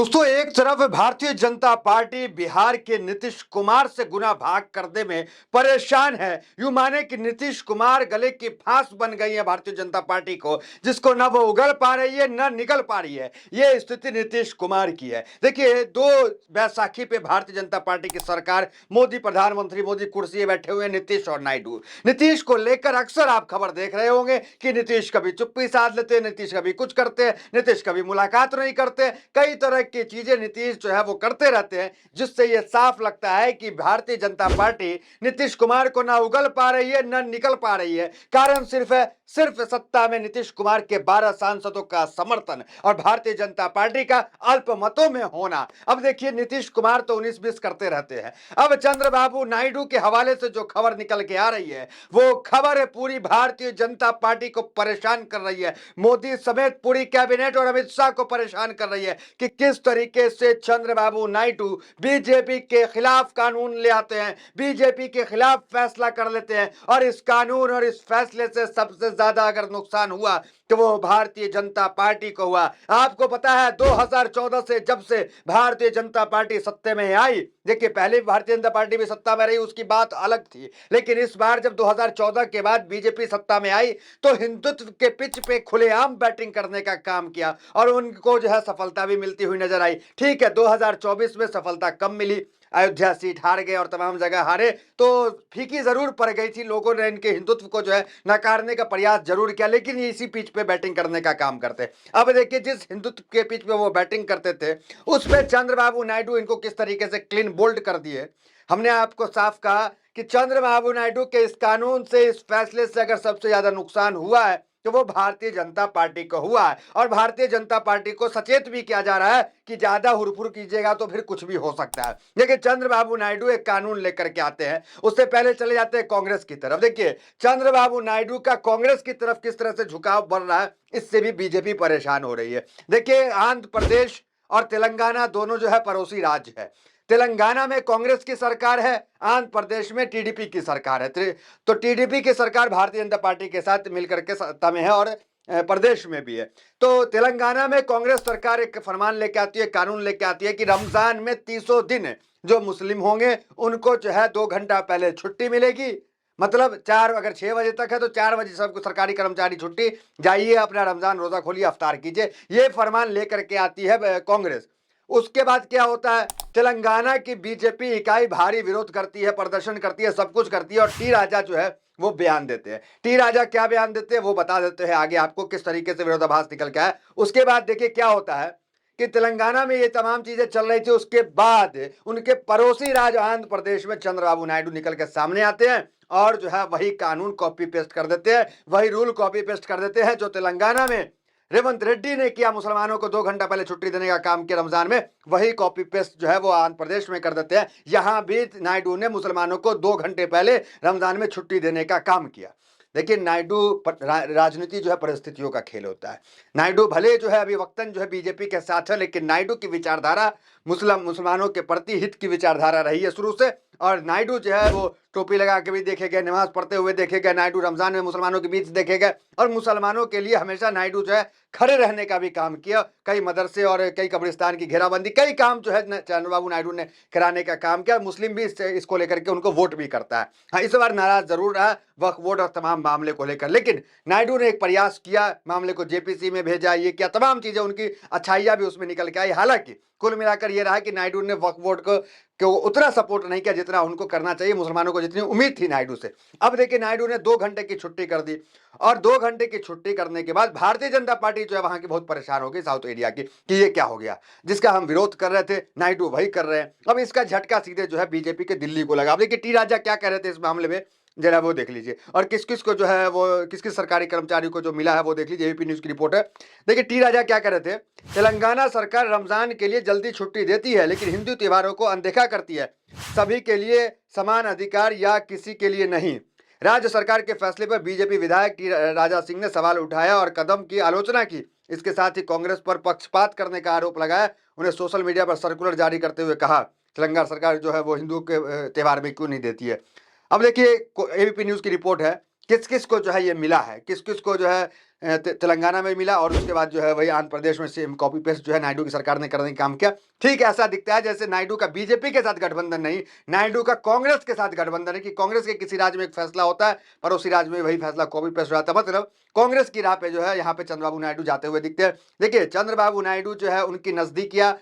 दोस्तों, एक तरफ भारतीय जनता पार्टी बिहार के नीतीश कुमार से गुना भाग करने में परेशान है। यूं माने कि नीतीश कुमार गले की फांस बन गई है भारतीय जनता पार्टी को, जिसको न वो उगल पा रही है न निकल पा रही है। ये स्थिति नीतीश कुमार की है। देखिए, 2 बैसाखी पे भारतीय जनता पार्टी की सरकार, मोदी प्रधानमंत्री, मोदी कुर्सी पे बैठे हुए हैं, नीतीश और नायडू। नीतीश को लेकर अक्सर आप खबर देख रहे होंगे कि नीतीश कभी चुप्पी साध लेते हैं, नीतीश कभी कुछ करते हैं, नीतीश कभी मुलाकात नहीं करते। कई तरह की चीजें नीतीश जो है वो करते रहते हैं, जिससे ये साफ लगता है कि भारतीय जनता पार्टी नीतीश कुमार को ना उगल पा रही है न निकल पा रही है। कारण सिर्फ सत्ता में नीतीश कुमार के 12 सांसदों का समर्थन और भारतीय जनता पार्टी का अल्पमतों में होना। अब देखिए, नीतीश कुमार तो 19-20 करते रहते हैं। अब चंद्रबाबू नायडू के हवाले से जो खबर निकल के आ रही है, वो खबर पूरी भारतीय जनता पार्टी को परेशान कर रही है। मोदी समेत पूरी कैबिनेट और अमित शाह को परेशान कर रही है कि किस तरीके से चंद्रबाबू नायडू बीजेपी के खिलाफ कानून ले आते हैं, बीजेपी के खिलाफ फैसला कर लेते हैं, और इस कानून और इस फैसले से सबसे ज्यादा अगर नुकसान हुआ तो वो भारतीय जनता पार्टी को हुआ। आपको पता है, 2014 से जब से भारतीय जनता पार्टी सत्ते में आई, देखिए पहले भारतीय जनता पार्टी भी सत्ता में रही, उसकी बात अलग थी, लेकिन इस बार जब 2014 के बाद बीजेपी सत्ता में आई तो हिंदुत्व के पिच पे खुलेआम बैटिंग करने का काम किया और उनको जो है सफलता भी मिलती हुई नजर आई। ठीक है, 2024 में सफलता कम मिली, अयोध्या सीट हार गए और तमाम जगह हारे, तो फीकी जरूर पड़ गई थी। लोगों ने इनके हिंदुत्व को जो है नकारने का प्रयास जरूर किया, लेकिन ये इसी पिच पे बैटिंग करने का काम करते। अब देखिए, जिस हिंदुत्व के पिच पे वो बैटिंग करते थे, उस पे चंद्रबाबू नायडू इनको किस तरीके से क्लीन बोल्ड कर दिए। हमने आपको साफ कहा कि चंद्रबाबू नायडू के इस कानून से, इस फैसले से अगर सबसे ज्यादा नुकसान हुआ है तो वो भारतीय जनता पार्टी को हुआ है, और भारतीय जनता पार्टी को सचेत भी किया जा रहा है कि ज्यादा हुरफुर कीजिएगा तो फिर कुछ भी हो सकता है। देखिए, चंद्रबाबू नायडू एक कानून लेकर के आते हैं, उससे पहले चले जाते हैं कांग्रेस की तरफ। देखिए, चंद्रबाबू नायडू का कांग्रेस की तरफ किस तरह से झुकाव बढ़ रहा है, इससे भी बीजेपी परेशान हो रही है। देखिए, आंध्र प्रदेश और तेलंगाना दोनों जो है पड़ोसी राज्य है। तेलंगाना में कांग्रेस की सरकार है, आंध्र प्रदेश में टीडीपी की सरकार है। तो टीडीपी की सरकार भारतीय जनता पार्टी के साथ मिलकर के सत्ता में है और प्रदेश में भी है। तो तेलंगाना में कांग्रेस सरकार एक फरमान लेके आती है, कानून लेके आती है कि रमजान में 30 दिन जो मुस्लिम होंगे उनको जो है 2 घंटा पहले छुट्टी मिलेगी। मतलब 4, अगर 6 बजे तक है तो 4 बजे सबको सरकारी कर्मचारी छुट्टी, जाइए अपना रमजान रोजा खोलिए, अफ्तार कीजिए। ये फरमान लेकर के आती है कांग्रेस। उसके बाद क्या होता है, तेलंगाना की बीजेपी इकाई भारी विरोध करती है, प्रदर्शन करती है, सब कुछ करती है, और टी राजा जो है वो बयान देते हैं। टी राजा क्या बयान देते हैं वो बता देते हैं आगे आपको किस तरीके से विरोधाभास निकल के आया। उसके बाद देखिए क्या होता है कि तेलंगाना में ये तमाम चीजें चल रही थी, उसके बाद उनके पड़ोसी राज्य आंध्र प्रदेश में चंद्रबाबू नायडू निकल के सामने आते हैं और जो है वही कानून कॉपी पेस्ट कर देते हैं, वही रूल कॉपी पेस्ट कर देते हैं जो तेलंगाना में रेवंत रेड्डी ने किया, मुसलमानों को 2 घंटा पहले छुट्टी देने का काम किया रमजान में, वही कॉपी पेस्ट जो है वो आंध्र प्रदेश में कर देते हैं। यहां भी नायडू ने मुसलमानों को 2 घंटे पहले रमजान में छुट्टी देने का काम किया। देखिए, राजनीति जो है परिस्थितियों का खेल होता है। नायडू भले जो है अभी वक्तन जो है बीजेपी के साथ है, लेकिन नायडू की विचारधारा मुसलमानों के प्रति हित की विचारधारा रही है शुरू से। और नायडू जो है वो टोपी लगा के भी देखे गए, नमाज पढ़ते हुए देखे गए, नायडू रमजान में मुसलमानों के बीच देखे गए, और मुसलमानों के लिए हमेशा नायडू जो है खड़े रहने का भी काम किया। कई मदरसे और कई कब्रिस्तान की घेराबंदी, कई काम जो है चंद्रबाबू नायडू ने कराने का काम किया। मुस्लिम भी इसको लेकर के उनको वोट भी करता है। हाँ, इस बार नाराज जरूर रहा वक्फ बोर्ड और तमाम मामले को लेकर, लेकिन नायडू ने एक प्रयास किया, मामले को जेपीसी में भेजा, ये क्या तमाम चीजें, उनकी अच्छाइयां भी उसमें निकल के आई। हालांकि कुल मिलाकर यह रहा कि नायडू ने वक्फ बोर्ड को उतना सपोर्ट नहीं किया जितना उनको करना चाहिए, मुसलमानों को जितनी उम्मीद थी नायडू से। अब देखिए, नायडू ने 2 घंटे की छुट्टी कर दी, और 2 घंटे की छुट्टी करने के बाद भारतीय जनता पार्टी जो है वहां की बहुत परेशान हो गई, साउथ इंडिया की, कि ये क्या हो गया, जिसका हम विरोध कर रहे थे नायडू वही कर रहे हैं। अब इसका झटका सीधे जो है बीजेपी के दिल्ली को लगा। अब देखिए, टी राजा क्या कह रहे थे इस मामले में, जरा वो देख लीजिए, और किस किस को जो है वो किस किस सरकारी कर्मचारी को जो मिला है वो देख लीजिए, एबीपी न्यूज की रिपोर्ट है। देखिए, टी राजा क्या कह रहे थे, तेलंगाना सरकार रमजान के लिए जल्दी छुट्टी देती है लेकिन हिंदू त्योहारों को अनदेखा करती है, सभी के लिए समान अधिकार या किसी के लिए नहीं। राज्य सरकार के फैसले पर बीजेपी विधायक टी राजा सिंह ने सवाल उठाया और कदम की आलोचना की। इसके साथ ही कांग्रेस पर पक्षपात करने का आरोप लगाया। उन्हें सोशल मीडिया पर सर्कुलर जारी करते हुए कहा, तेलंगाना सरकार जो है वो हिंदू के त्यौहार में क्यों नहीं देती है। अब देखिए, एबीपी न्यूज की रिपोर्ट है, किस किस को जो है ये मिला है, किस किस को जो है तेलंगाना में मिला और उसके बाद जो है वही आंध्र प्रदेश में सेम कॉपी पेस्ट जो है नायडू की सरकार ने करने का काम किया। ठीक ऐसा दिखता है जैसे नायडू का बीजेपी के साथ गठबंधन नहीं, नायडू का कांग्रेस के साथ गठबंधन है कि कांग्रेस के किसी राज्य में एक फैसला होता है पर उसी राज्य में वही फैसला कॉपी पेस्ट हो जाता है। मतलब कांग्रेस की राह पे जो है यहाँ पे चंद्रबाबू नायडू जाते हुए दिखते हैं। देखिए चंद्रबाबू नायडू जो है उनकी नजदीकियां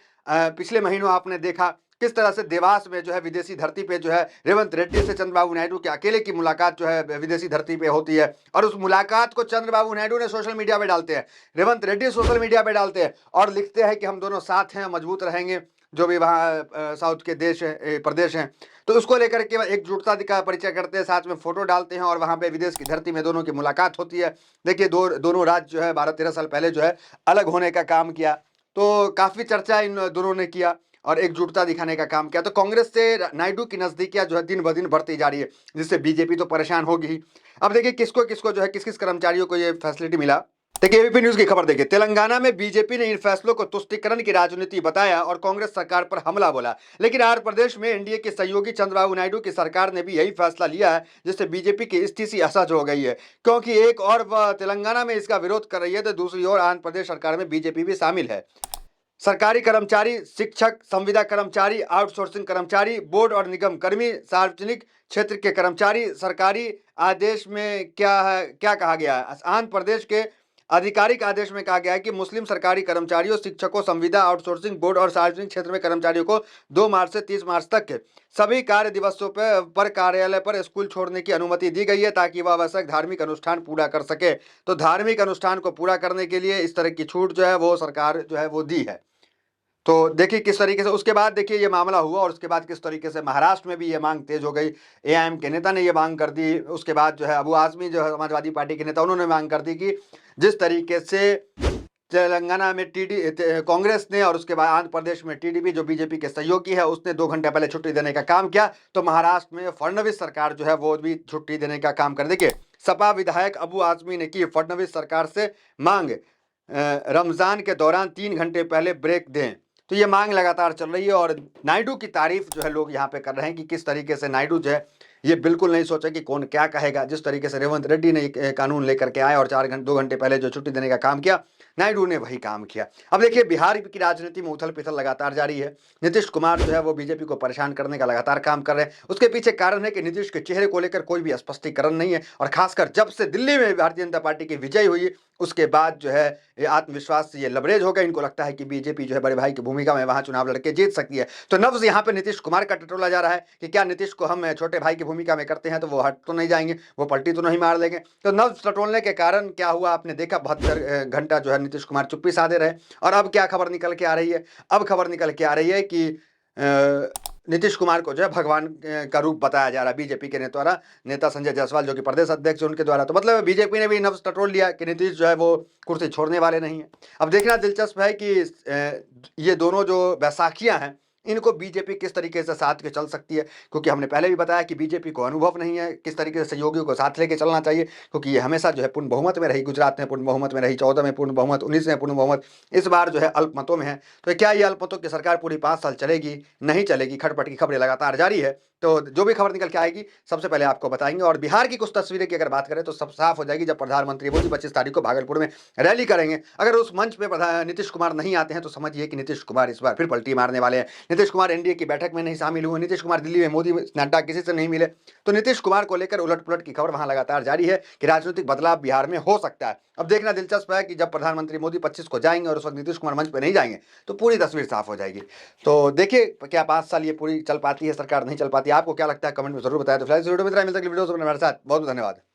पिछले महीनों आपने देखा किस तरह से देवास में जो है विदेशी धरती पे जो है रेवंत रेड्डी से चंद्रबाबू नायडू के अकेले की मुलाकात जो है विदेशी धरती पे होती है और उस मुलाकात को चंद्रबाबू नायडू ने सोशल मीडिया पे डालते हैं, रेवंत रेड्डी सोशल मीडिया पे डालते हैं और लिखते हैं कि हम दोनों साथ हैं, मजबूत रहेंगे, जो भी वहाँ साउथ के देश है प्रदेश हैं, तो उसको लेकर के एकजुटता का परिचय करते हैं, साथ में फोटो डालते हैं और वहाँ पे विदेश की धरती में दोनों की मुलाकात होती है। देखिए दोनों राज्य जो है 12-13 साल पहले जो है अलग होने का काम किया, तो काफी चर्चा इन दोनों ने किया और एकजुटता दिखाने का काम किया। तो कांग्रेस से नायडू की नजदीकियां जो है दिन ब दिन बढ़ती जा रही है, जिससे बीजेपी तो परेशान होगी ही। अब देखिए किसको किसको जो है किस किस कर्मचारियों को ये फैसिलिटी मिला। देखिए एबीपी न्यूज की खबर देखिए, तेलंगाना में बीजेपी ने इन फैसलों को तुष्टीकरण की राजनीति बताया और कांग्रेस सरकार पर हमला बोला, लेकिन आंध्र प्रदेश में एनडीए के सहयोगी चंद्रबाबू नायडू की सरकार ने भी यही फैसला लिया है, जिससे बीजेपी की स्थिति असहज हो गई है, क्योंकि एक और तेलंगाना में इसका विरोध कर रही है तो दूसरी ओर आंध्र प्रदेश सरकार में बीजेपी भी शामिल है। सरकारी कर्मचारी, शिक्षक, संविदा कर्मचारी, आउटसोर्सिंग कर्मचारी, बोर्ड और निगम कर्मी, सार्वजनिक क्षेत्र के कर्मचारी, सरकारी आदेश में क्या कहा गया है? आंध्र प्रदेश के आधिकारिक आदेश में कहा गया है कि मुस्लिम सरकारी कर्मचारियों, शिक्षकों, संविदा, आउटसोर्सिंग, बोर्ड और सार्वजनिक क्षेत्र में कर्मचारियों को 2 मार्च से 30 मार्च तक के सभी कार्य दिवसों पर कार्यालय पर स्कूल छोड़ने की अनुमति दी गई है ताकि वह आवश्यक धार्मिक अनुष्ठान पूरा कर सके। तो धार्मिक अनुष्ठान को पूरा करने के लिए इस तरह की छूट जो है वो सरकार जो है वो दी है। तो देखिए किस तरीके से उसके बाद देखिए ये मामला हुआ और उसके बाद किस तरीके से महाराष्ट्र में भी ये मांग तेज हो गई। एआईएम के नेता ने ये मांग कर दी, उसके बाद जो है अबू आजमी जो है समाजवादी पार्टी के नेता उन्होंने मांग कर दी कि जिस तरीके से तेलंगाना में कांग्रेस ने और उसके बाद आंध्र प्रदेश में टीडीपी जो बीजेपी के सहयोगी है उसने 2 घंटे पहले छुट्टी देने का काम किया, तो महाराष्ट्र में फडणवीस सरकार जो है वो भी छुट्टी देने का काम कर। देखिए सपा विधायक अबू आजमी ने की फडणवीस सरकार से मांग रमजान के दौरान 3 घंटे पहले ब्रेक दें। तो ये मांग लगातार चल रही है और नायडू की तारीफ जो है लोग यहाँ पे कर रहे हैं कि किस तरीके से नायडू जो है ये बिल्कुल नहीं सोचा कि कौन क्या कहेगा। जिस तरीके से रेवंत रेड्डी ने एक कानून लेकर के आए और 2 घंटे पहले जो छुट्टी देने का काम किया, नायडू ने वही काम किया। अब देखिए बिहार की राजनीति में उथल पिथल लगातार जारी है। नीतीश कुमार जो है वो बीजेपी को परेशान करने का लगातार काम कर रहे हैं। उसके पीछे कारण है कि नीतीश के चेहरे को लेकर कोई भी स्पष्टीकरण नहीं है और खासकर जब से दिल्ली में भारतीय जनता पार्टी की विजय हुई उसके बाद जो है ये आत्मविश्वास से ये लबरेज हो गए। इनको लगता है कि बीजेपी जो है बड़े भाई की भूमिका में वहां चुनाव लड़के जीत सकती है। तो नब्ज यहाँ पे नीतीश कुमार का टटोला जा रहा है कि क्या नीतीश को हम छोटे भाई की भूमिका में करते हैं तो वो हट तो नहीं जाएंगे, वो पलटी तो नहीं मार देंगे। तो नब्ज टटोलने के कारण क्या हुआ आपने देखा, 72 घंटा जो है नीतीश कुमार चुप्पी साधे रहे। और अब क्या खबर निकल के आ रही है, अब खबर निकल के आ रही है कि नीतीश कुमार को जो है भगवान का रूप बताया जा रहा है बीजेपी के नेता संजय जायसवाल जो कि प्रदेश अध्यक्ष उनके द्वारा। तो मतलब बीजेपी ने भी नब्ज टटोल लिया कि नीतीश जो है वो कुर्सी छोड़ने वाले नहीं है। अब देखना दिलचस्प है कि ये दोनों जो बैसाखियां हैं इनको बीजेपी किस तरीके से साथ के चल सकती है, क्योंकि हमने पहले भी बताया कि बीजेपी को अनुभव नहीं है किस तरीके से सहयोगियों को साथ लेके चलना चाहिए, क्योंकि ये हमेशा जो है पूर्ण बहुमत में रही। गुजरात में पूर्ण बहुमत में रही, 14 में पूर्ण बहुमत, 19 में पूर्ण बहुमत, इस बार जो है अल्पमतों में है। तो क्या ये अल्पमतों की सरकार पूरी 5 साल चलेगी, नहीं चलेगी? खटपट की खबरें लगातार जारी है, तो जो भी खबर निकल के आएगी सबसे पहले आपको बताएंगे। और बिहार की कुछ तस्वीरें की अगर बात करें तो सब साफ हो जाएगी जब प्रधानमंत्री मोदी 25 तारीख को भागलपुर में रैली करेंगे। अगर उस मंच पे नीतीश कुमार नहीं आते हैं तो समझिए कि नीतीश कुमार इस बार फिर पलटी मारने वाले हैं। नीतीश कुमार एनडीए की बैठक में नहीं शामिल हुए, नीतीश कुमार दिल्ली में मोदी नड्डा किसी से नहीं मिले, तो नीतीश कुमार को लेकर उलट पुलट की खबर वहां लगातार जारी है कि राजनीतिक बदलाव बिहार में हो सकता है। अब देखना दिलचस्प है कि जब प्रधानमंत्री मोदी 25 को जाएंगे और उस वक्त नीतीश कुमार मंच पर नहीं जाएंगे तो पूरी तस्वीर साफ हो जाएगी। तो देखिए क्या 5 साल ये पूरी चल पाती है सरकार, नहीं चल पाती? आपको क्या लगता है कमेंट में जरूर बताया। तो फिलहाल वीडियो में मिलता है वीडियो हमारे साथ। बहुत बहुत धन्यवाद।